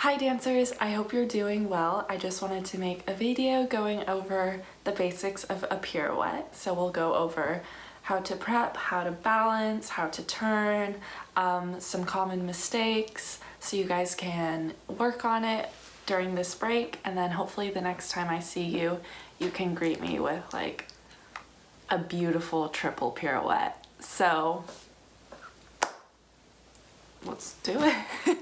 Hi dancers, I hope you're doing well. I just wanted to make a video going over the basics of a pirouette. So we'll go over how to prep, how to balance, how to turn, some common mistakes so you guys can work on it during this break, and then hopefully the next time I see you, you can greet me with like a beautiful triple pirouette. So let's do it.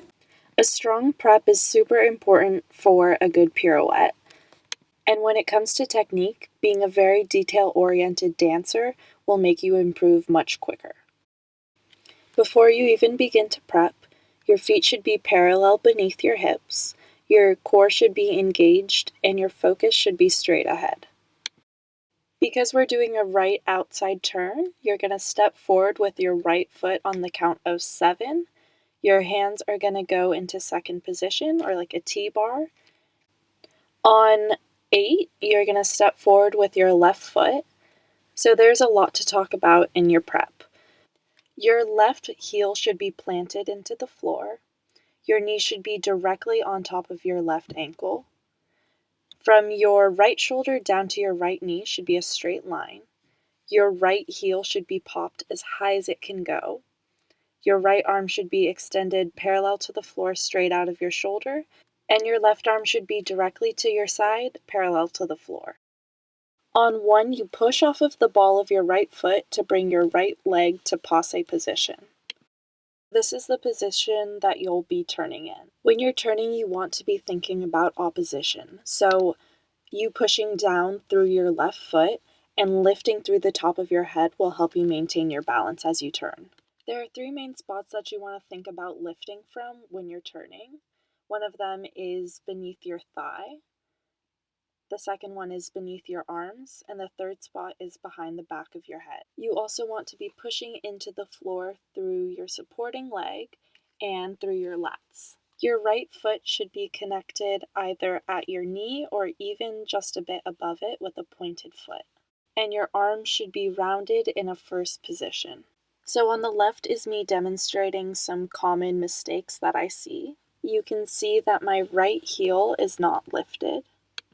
A strong prep is super important for a good pirouette. And when it comes to technique, being a very detail-oriented dancer will make you improve much quicker. Before you even begin to prep, your feet should be parallel beneath your hips, your core should be engaged, and your focus should be straight ahead. Because we're doing a right outside turn, you're going to step forward with your right foot on the count of 7. Your hands are going to go into second position, or like a T-bar. On 8, you're going to step forward with your left foot. So there's a lot to talk about in your prep. Your left heel should be planted into the floor. Your knee should be directly on top of your left ankle. From your right shoulder down to your right knee should be a straight line. Your right heel should be popped as high as it can go. Your right arm should be extended parallel to the floor straight out of your shoulder, and your left arm should be directly to your side, parallel to the floor. On 1, you push off of the ball of your right foot to bring your right leg to passe position. This is the position that you'll be turning in. When you're turning, you want to be thinking about opposition. So you pushing down through your left foot and lifting through the top of your head will help you maintain your balance as you turn. There are 3 main spots that you want to think about lifting from when you're turning. One of them is beneath your thigh. The second one is beneath your arms, and the third spot is behind the back of your head. You also want to be pushing into the floor through your supporting leg and through your lats. Your right foot should be connected either at your knee or even just a bit above it with a pointed foot. And your arms should be rounded in a first position. So on the left is me demonstrating some common mistakes that I see. You can see that my right heel is not lifted.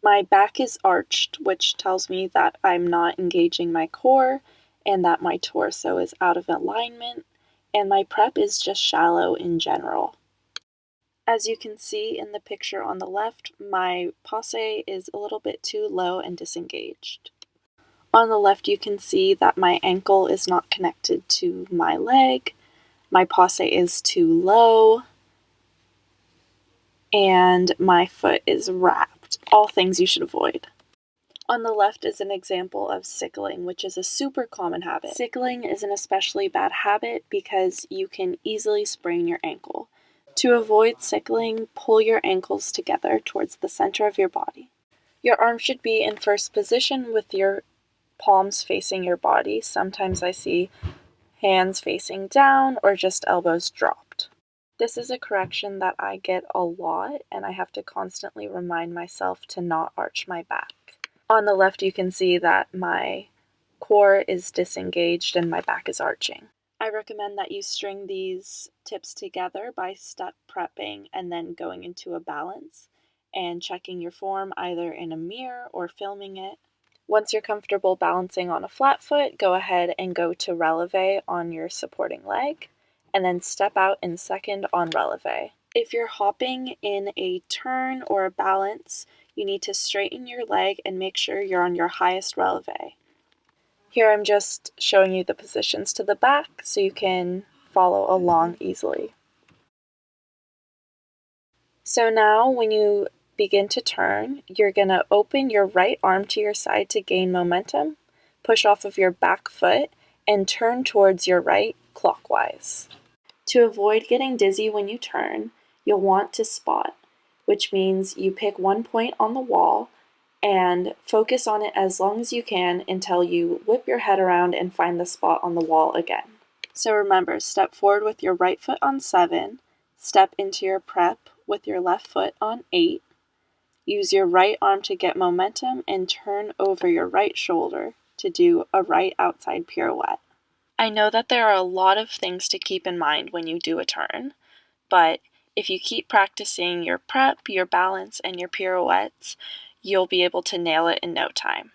My back is arched, which tells me that I'm not engaging my core and that my torso is out of alignment, and my prep is just shallow in general. As you can see in the picture on the left, my passe is a little bit too low and disengaged. On the left, you can see that my ankle is not connected to my leg, my passe is too low, and my foot is wrapped. All things you should avoid. On the left is an example of sickling, which is a super common habit. Sickling is an especially bad habit because you can easily sprain your ankle. To avoid sickling, pull your ankles together towards the center of your body. Your arms should be in first position with your palms facing your body. Sometimes I see hands facing down or just elbows dropped. This is a correction that I get a lot, and I have to constantly remind myself to not arch my back. On the left, you can see that my core is disengaged and my back is arching. I recommend that you string these tips together by step prepping and then going into a balance and checking your form either in a mirror or filming it. Once you're comfortable balancing on a flat foot, go ahead and go to releve on your supporting leg, and then step out in second on releve. If you're hopping in a turn or a balance, you need to straighten your leg and make sure you're on your highest releve. Here I'm just showing you the positions to the back so you can follow along easily. So now when you begin to turn, you're going to open your right arm to your side to gain momentum, push off of your back foot, and turn towards your right clockwise. To avoid getting dizzy when you turn, you'll want to spot, which means you pick one point on the wall and focus on it as long as you can until you whip your head around and find the spot on the wall again. So remember, step forward with your right foot on 7, step into your prep with your left foot on 8, use your right arm to get momentum and turn over your right shoulder to do a right outside pirouette. I know that there are a lot of things to keep in mind when you do a turn, but If you keep practicing your prep, your balance, and your pirouettes, you'll be able to nail it in no time.